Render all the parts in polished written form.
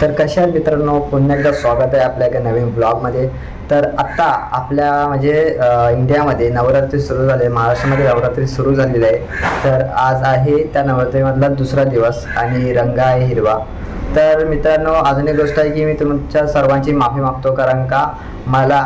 तर कशा आहेत मित्रांनो, पुन्हा एकदा स्वागत आहे आपल्या एका नवीन ब्लॉगमध्ये. तर आत्ता आपल्या म्हणजे इंडियामध्ये नवरात्री सुरू झाले, महाराष्ट्रामध्ये नवरात्री सुरू झालेली आहे. तर आज आहे त्या नवरात्रीमधला दुसरा दिवस आणि रंग आहे हिरवा. तर मित्रांनो, अजून एक गोष्ट आहे की मी तुमच्या सर्वांची माफी मागतो, कारण का मला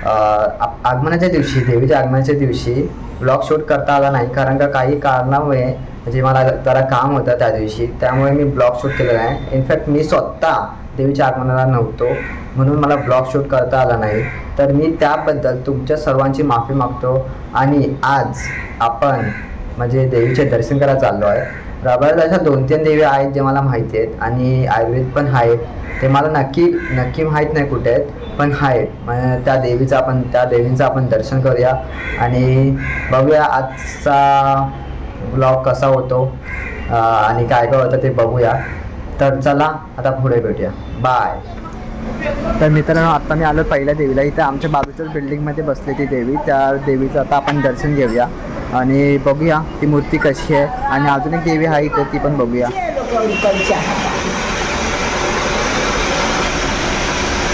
आगमनाच्या दिवशी, देवीच्या आगमनाच्या दिवशी ब्लॉग शूट करता आला नाही, कारण का काही कारणामुळे म्हणजे मला जरा काम होतं त्या दिवशी, त्यामुळे मी ब्लॉग शूट केलेला आहे. इनफॅक्ट मी स्वतः देवीच्या आगमनाला नव्हतो, म्हणून मला ब्लॉग शूट करता आला नाही. तर मी त्याबद्दल तुमच्या सर्वांची माफी मागतो. आणि आज आपण म्हणजे देवीचे दर्शन करायला चाललो आहे. रबाळ्यात अशा 2-3 देवी आहेत जे मला माहिती आहेत, आणि आयुर्वेद पण आहेत. ते मला नक्की माहीत नाही कुठे आहेत, पण आहेत. म्हणजे त्या देवीचं आपण दर्शन करूया आणि बघूया आजचा ब्लॉग कसा होतो आणि काय काय होतं ते बघूया. तर चला आता पुढे भेटूया, बाय. तर मित्रांनो, आत्ता मी आलो पहिल्या देवीला. इथं आमच्या बाजूच्याच बिल्डिंगमध्ये बसली ती देवी. त्या देवीचं आता आपण दर्शन घेऊया आणि बघूया ती मूर्ती कशी आहे. आणि अजून एक देवी आहे इथे, ती पण बघूया.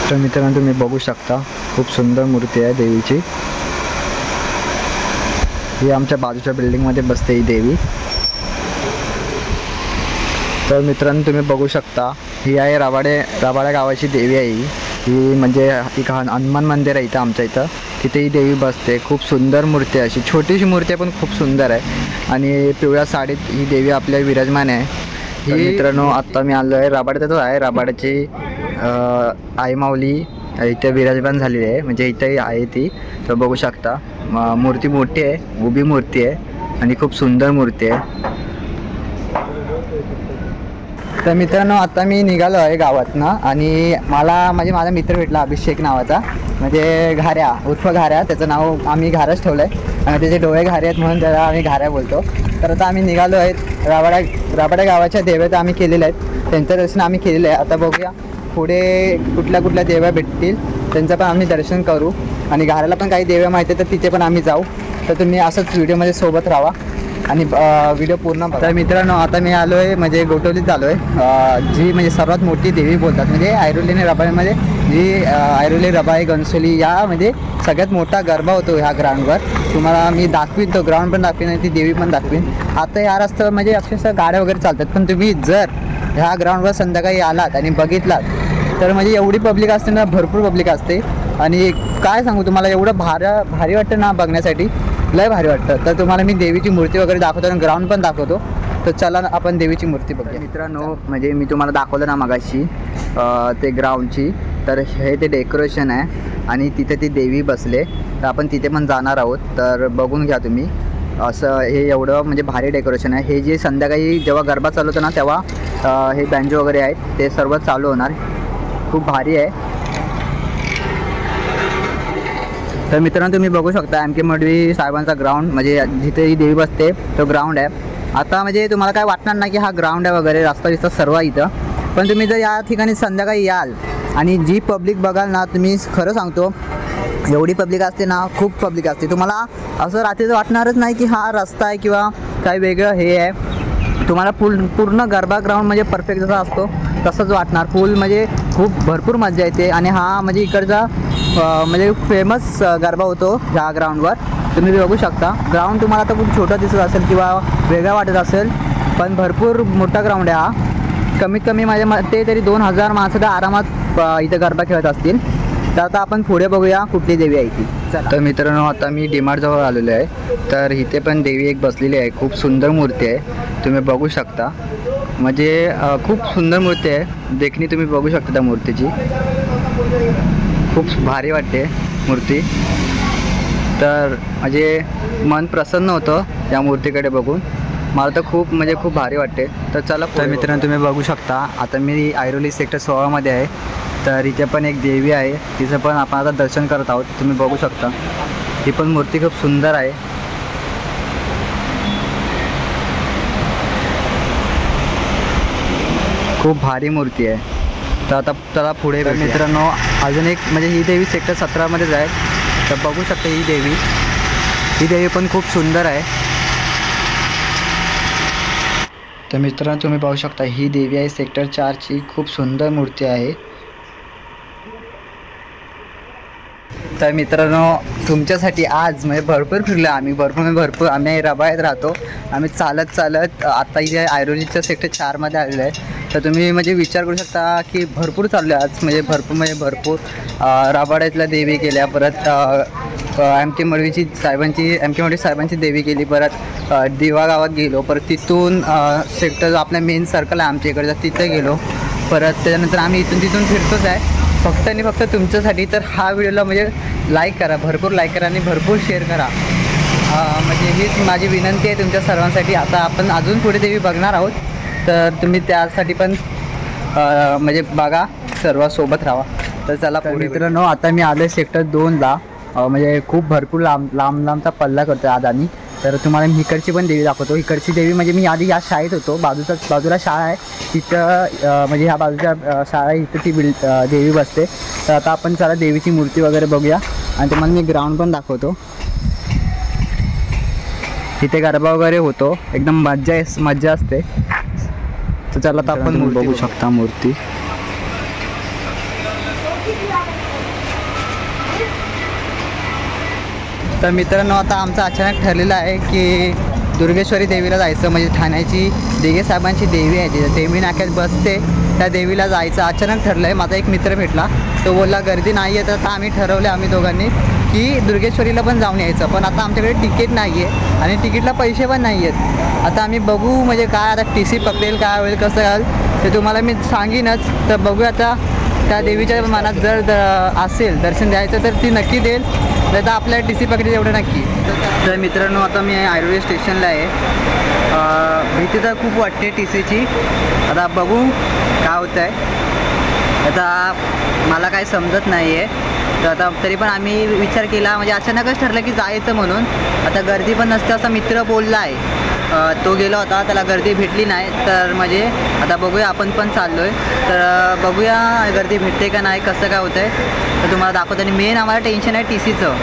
तर मित्रांनो, तुम्ही बघू शकता खूप सुंदर मूर्ती आहे देवीची. ही आमच्या बाजूच्या बिल्डिंगमध्ये बसते ही देवी. तर मित्रांनो, तुम्ही बघू शकता ही आहे रबाळ्या गावाची देवी आहे. ही म्हणजे एक हनुमान मंदिर आहे इथं आमच्या इथं, तिथे ही देवी बसते. खूप सुंदर मूर्ती आहे, अशी छोटीशी मूर्ती आहे पण खूप सुंदर आहे. आणि पिवळ्या साडीत ही देवी आपल्या विराजमान आहे. ही मित्रांनो, आत्ता मी आलो आहे रबाळ्यातच आहे. रबाळ्याची आई माऊली इथे विराजमान झालेली आहे, म्हणजे इथे आहे ती. तर बघू शकता मूर्ती मोठी आहे, उभी मूर्ती आहे आणि खूप सुंदर मूर्ती आहे. तर मित्रांनो, आता मी निघालो आहे गावातनं आणि माझा मित्र भेटला अभिषेक नावाचा, म्हणजे घाऱ्या उर्फ घाऱ्या. त्याचं नाव आम्ही घाऱ्याच ठेवलं आहे आणि त्याचे डोळे घारे आहेत म्हणून त्याला आम्ही घाऱ्या बोलतो. तर आता आम्ही निघालो आहेत रबाळ्या गावाच्या देव्या आम्ही केलेल्या आहेत, त्यांचं दर्शन आम्ही केलेलं आहे. आता बघूया पुढे कुठल्या देव्या भेटतील त्यांचं पण आम्ही दर्शन करू. आणि घाऱ्याला पण काही देव्या माहिती आहे तर तिथे पण आम्ही जाऊ. तर तुम्ही असंच व्हिडिओमध्ये सोबत राहा आणि व्हिडिओ पूर्ण बघा. तर मित्रांनो, आता मी आलो आहे म्हणजे गोटवलीत आलो आहे, जी म्हणजे सर्वात मोठी देवी बोलतात, म्हणजे ऐरोली आणि रबाळ्यामध्ये जी ऐरोली, रबाळे, घनसोली यामध्ये सगळ्यात मोठा गरबा होतो ह्या ग्राउंडवर. तुम्हाला मी दाखवीन, तो ग्राउंड पण दाखवीन आणि ती देवी पण दाखवीन. आता ह्या रस्त्यावर म्हणजे अक्षरशः गाड्या वगैरे चालतात, पण तुम्ही जर ह्या ग्राउंडवर संध्याकाळी आलात आणि बघितलात तर म्हणजे एवढी पब्लिक असते ना, भरपूर पब्लिक असते. आणि काय सांगू तुम्हाला, एवढं भारी वाटतं ना बघण्यासाठी, लय भारी वाटतं. तर तुम्हाला मी देवीची मूर्ती वगैरे दाखवतो आणि ग्राउंड पण दाखवतो. तर चला आपण देवीची मूर्ती बघूया. मित्रांनो, म्हणजे मी तुम्हाला दाखवलं ना मगाशी ते ग्राउंडची, तर हे ते डेकोरेशन आहे आणि तिथे ती देवी बसले. तर आपण तिथे पण जाणार आहोत, तर बघून घ्या तुम्ही. असं हे एवढं म्हणजे भारी डेकोरेशन आहे. हे जे संध्याकाळी जेव्हा गरबा चालू होतं ना, तेव्हा हे बँजो वगैरे आहेत ते सर्व चालू होणार. खूप भारी आहे. तर मित्रांनो, तुम्ही बघू शकता एम के मडवी साहेबांचा ग्राउंड, म्हणजे जिथे ही देवी बसते तो ग्राउंड आहे. आता म्हणजे तुम्हाला काय वाटणार नाही की हा ग्राउंड आहे वगैरे, रस्ता सर्व इथं. पण तुम्ही जर या ठिकाणी संध्याकाळी याल आणि जी पब्लिक बघाल ना, तुम्ही खरं सांगतो एवढी पब्लिक असते ना, खूप पब्लिक असते. तुम्हाला असं रात्रीचं वाटणारच नाही की हा रस्ता आहे किंवा काही वेगळं हे आहे. तुम्हाला पूर्ण गरबा ग्राउंड म्हणजे परफेक्ट जसा असतो तसंच वाटणार. म्हणजे खूप भरपूर मजा येते. आणि हा म्हणजे इकडचा म्हणजे फेमस गरबा होतो ह्या ग्राउंडवर. तुम्ही बघू शकता ग्राउंड तुम्हाला आता खूप छोटा दिसत असेल किंवा वेगळा वाटत असेल, पण भरपूर मोठा ग्राउंड आहे हा. कमीत कमी माझ्या मते तरी 2000 माणसं तर आरामात इथं गरबा खेळत असतील. तर आता आपण पुढे बघूया कुठली देवी आहे ती. चला. तर मित्रांनो, आता मी डीमार्टजवळ आलेलो आहे. तर इथे पण देवी एक बसलेली आहे, खूप सुंदर मूर्ती आहे, तुम्ही बघू शकता. म्हणजे खूप सुंदर मूर्ती आहे, देखणी तुम्ही बघू शकता त्या मूर्तीची. खूप भारी वाटते मूर्ती. तर म्हणजे मन प्रसन्न होतं या मूर्तीकडे बघून. मला तर खूप भारी वाटते. तर चला. तर मित्रांनो, तुम्ही बघू शकता आता मी ऐरोली सेक्टर 16मध्ये आहे. तर इथे पण एक देवी आहे, तिचं पण आपण आता दर्शन करत आहोत. तुम्ही बघू शकता ही पण मूर्ती खूप सुंदर आहे. खूप भारी मूर्ती आहे. तर आता त्याला पुढे मित्रांनो, अजून एक म्हणजे ही देवी सेक्टर 17मध्येच आहे. तर बघू शकता ही देवी पण खूप सुंदर आहे. तर मित्रांनो तुम्ही पाहू शकता ही देवी आहे सेक्टर 4ची, खूप सुंदर मूर्ती आहे। तर मित्रांनो तुमच्यासाठी आज म्हणजे भरपूर फिरलो आम्ही, भरपूर आम्ही रबाळ्यात राहतो। आम्ही चालत आता इथे ऐरोलीच्या सेक्टर 4मध्ये आलेलो आहे। तर तुम्ही म्हणजे विचार करू शकता की भरपूर चाललो आहे आज, म्हणजे भरपूर रबाळ्यातल्या देवी केल्या, परत एम के मडवी साहेबांची देवी केली, परत दिवा गावात गेलो, परत तिथून सेक्टर आपल्या मेन सर्कल आहे आमच्या इकडचा तिथे गेलो, परत त्याच्यानंतर आम्ही तिथून फिरतोच आहे फक्त आणि फक्त तुमच्यासाठी। तर हा व्हिडिओला म्हणजे लाईक करा, भरपूर लाईक करा आणि भरपूर शेअर करा, म्हणजे हीच माझी विनंती आहे तुमच्या सर्वांसाठी। आता आपण अजून पुढे देवी बघणार आहोत, तर तुम्ही त्यासाठी पण म्हणजे बघा, सर्व सोबत राहा। तर चला मित्रांनो आता मी आलो सेक्टर 2ला, म्हणजे खूप भरपूर लांबचा पल्ला करतो आज आम्ही। तर तुम्हाला मी इकडची पण देवी दाखवतो। इकडची देवी म्हणजे मी आधी या शाळेत होतो, बाजूला शाळा आहे तिथं, म्हणजे ह्या बाजूच्या शाळा आहे इथं ती देवी बसते। तर आता आपण चला देवीची मूर्ती वगैरे बघूया आणि तुम्हाला मी ग्राउंड पण दाखवतो। इथे गरबा वगैरे होतो, एकदम मज्जा असते। तर चला आता आपण बघू शकता मूर्ती। तर मित्रांनो आता आमचं अचानक ठरलेलं आहे की दुर्गेश्वरी देवीला जायचं, म्हणजे ठाण्याची दिघे साहेबांची देवी आहे तिथं देवी नाक्यात बसते, त्या देवीला जायचं अचानक ठरलं आहे। माझा एक मित्र भेटला, तो बोलला गर्दी नाही आहे, तर आता आम्ही ठरवलं आम्ही दोघांनी की दुर्गेश्वरीला पण जाऊन यायचं। पण आता आमच्याकडे तिकीट नाही आहे आणि तिकीटला पैसे पण नाही आहेत। आता आम्ही बघू म्हणजे काय आता TC पकडेल काय होईल कसं घाल ते तुम्हाला मी सांगीनच। तर बघूया आता त्या देवीच्या मनात जर असेल दर्शन द्यायचं तर ती नक्की देईल, नाही तर आपल्याला TC पकडेल एवढं नक्की। तर मित्रांनो आता मी ऐरोली स्टेशनला आहे, भीती तर खूप वाटते TCची, आता बघू काय होतं आहे। आता मला काय समजत नाही आहे, तर आता तरी पण आम्ही विचार केला, म्हणजे अचानकच ठरलं की जायचं म्हणून। आता गर्दी पण नसते असा मित्र बोलला आहे, तो गेला होता त्याला गर्दी भेटली नाही, तर म्हणजे आता बघूया आपण पण चाललो आहे, तर बघूया गर्दी भेटते का नाही कसं काय होतं आहे तर तुम्हाला दाखवतो। आणि मेन आम्हाला टेन्शन आहे TCचं,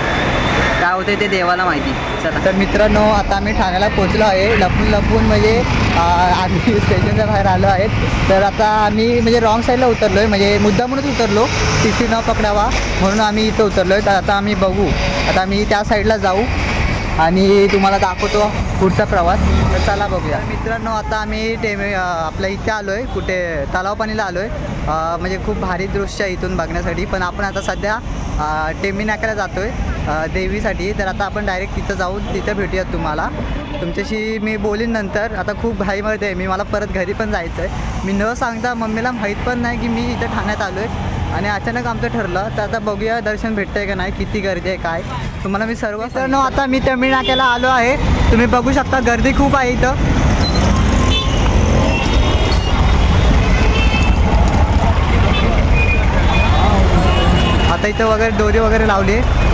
काय होतं ते देवाला माहिती। चला तर मित्रांनो आता आम्ही ठाण्याला पोचलो आहे, लपून म्हणजे आम्ही स्टेशनच्या बाहेर आलो आहेत। तर आता आम्ही म्हणजे रॉंग साईडला उतरलो आहे, म्हणजे मुद्दामूनच उतरलो TC न पकडावा म्हणून आम्ही इथं उतरलो आहे। तर आता आम्ही बघू, आता आम्ही त्या साईडला जाऊ आणि तुम्हाला दाखवतो पुढचा प्रवास। तर चला बघूया मित्रांनो आता आम्ही आपल्या इथे आलो आहे, कुठे तलावपाणीला आलो आहे, म्हणजे खूप भारी दृश्य आहे इथून बघण्यासाठी। पण आपण आता सध्या टेंबी नाक्याला जातो आहे देवीसाठी, तर आता आपण डायरेक्ट तिथं जाऊन तिथं भेटूयात तुम्हाला। तुमच्याशी मी बोलीन नंतर, आता खूप घाईमध्ये आहे मी, मला परत घरी पण जायचं आहे। मी न सांगता मम्मीला माहीत पण नाही की मी इथं ठाण्यात आलो आहे आणि अचानक आमचं ठरलं, तर आता बघूया दर्शन भेटतंय का नाही, किती गर्दी आहे काय तुम्हाला मी सर्व। तर आता मी टेंबी नाक्याला आलो आहे, तुम्ही बघू शकता गर्दी खूप आहे इथं। आता इथं वगैरे दोरी वगैरे लावली आहे।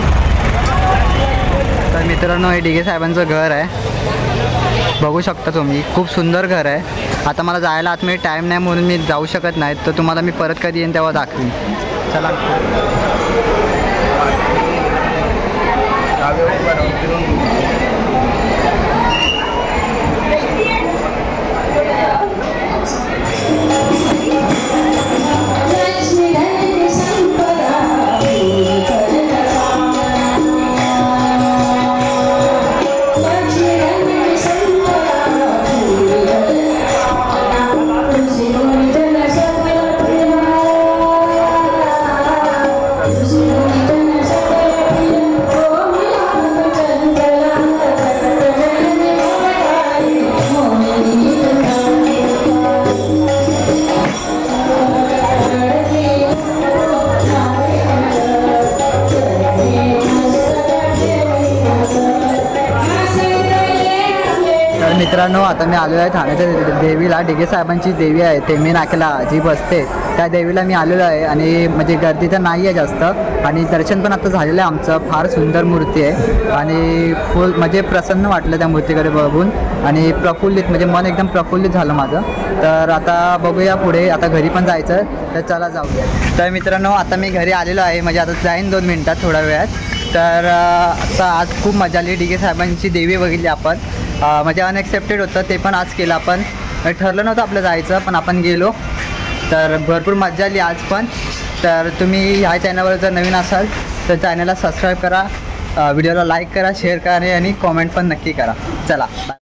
तर मित्रांनो हे दिघे साहेबांचं घर आहे, बघू शकता तुम्ही, खूप सुंदर घर आहे। आता मला जायला आतमध्ये टाईम नाही म्हणून मी जाऊ शकत नाही, तर तुम्हाला मी परत कधी येईन तेव्हा दाखवीन। चला मित्रांनो आता मी आलेलो आहे ठाण्याच्या देवीला, दिघे साहेबांची देवी आहे टेंबी नाक्याला जी बसते, त्या देवीला मी आलेलो आहे। आणि म्हणजे गर्दी तर नाही आहे जास्त, आणि दर्शन पण आता झालेलं आहे आमचं। फार सुंदर मूर्ती आहे आणि फुल म्हणजे प्रसन्न वाटलं त्या मूर्तीकडे बघून, आणि प्रफुल्लित म्हणजे मन एकदम प्रफुल्लित झालं माझं। तर आता बघूया पुढे, आता घरी पण जायचं, तर चला जाऊया। तर मित्रांनो आता मी घरी आलेलो आहे, म्हणजे आता जाईन 2 मिनटात थोड्या वेळात। तर आता आज खूप मजा आली, दिघे साहेबांची देवी बघितली आपण, म्हणजे अनएक्सेप्टेड होतं ते पण आज केलं आपण। ठरलं नव्हतं आपलं जायचं, पण आपण गेलो. तर भरपूर मजा आली आज पण. तर तुम्ही ह्या चॅनलवर जर नवीन असाल तर चॅनलला सबस्क्राईब करा, व्हिडिओला लाईक करा, शेअर करा आणि कॉमेंट पण नक्की करा. चला बाय.